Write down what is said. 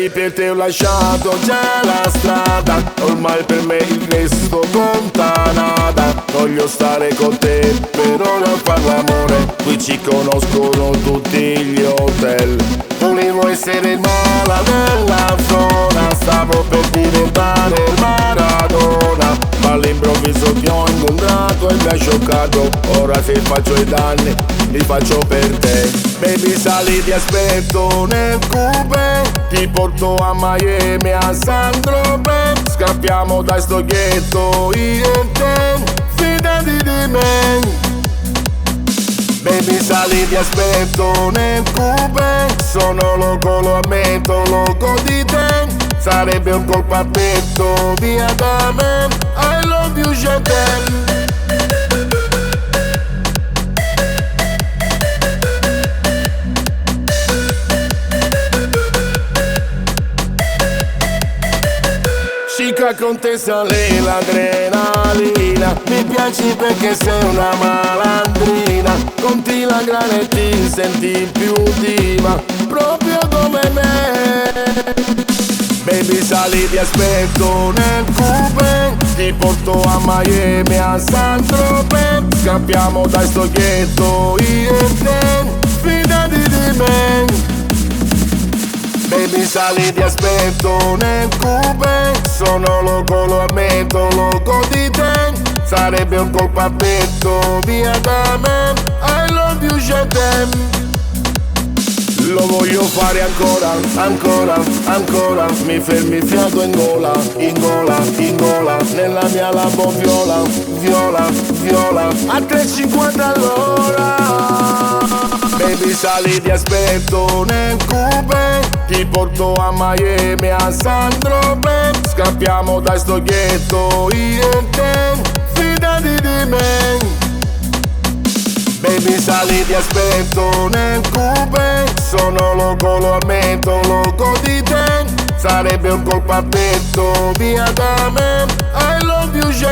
Baby, per te ho lasciato già la strada, ormai per me il resto conta nada. Voglio stare con te per ora a far l'amore, qui ci conoscono tutti gli hotel. Volevo essere il mala della zona, stavo per diventare il Maradona, ma all'improvviso ti ho incontrato e mi ha scioccato. Ora se faccio i danni li faccio per te. Baby, sali, ti aspetto nel coupé, ti porto a Miami, a San Tropez. Scappiamo da sto ghetto io e te, fidati di me. Baby, sali, ti aspetto nel coupé, sono loco, lo ammetto, loco di te. Sarebbe un colpo a petto, via da me, I love you, je t'aime. Chica, con te sale l'adrenalina, mi piaci perché sei una malandrina, conti la grana e ti senti più diva, proprio come me. Baby, sali, ti aspetto nel coupé, ti porto a Miami, a San Tropez. Scappiamo da sto ghetto io e te, fidati di me. Baby, sali, ti aspetto nel coupé, sono loco, lo ammetto, loco di te. Sarebbe un colpo a petto, via da me, I love you, je t'aime. Lo voglio fare ancora, ancora, ancora. Mi fermi fiato in gola, in gola, in gola. Nella mia Lambo viola, viola, viola. A 3,50 all'ora. Baby, sali, ti aspetto nel coupé, ti porto a Miami, a San Tropez. Scappiamo da sto ghetto io e te, fidati di me. Baby, sali, ti aspetto nel coupé, sono loco, lo ammetto, loco di te. Sarebbe un colpo a petto, via da me, I love you, je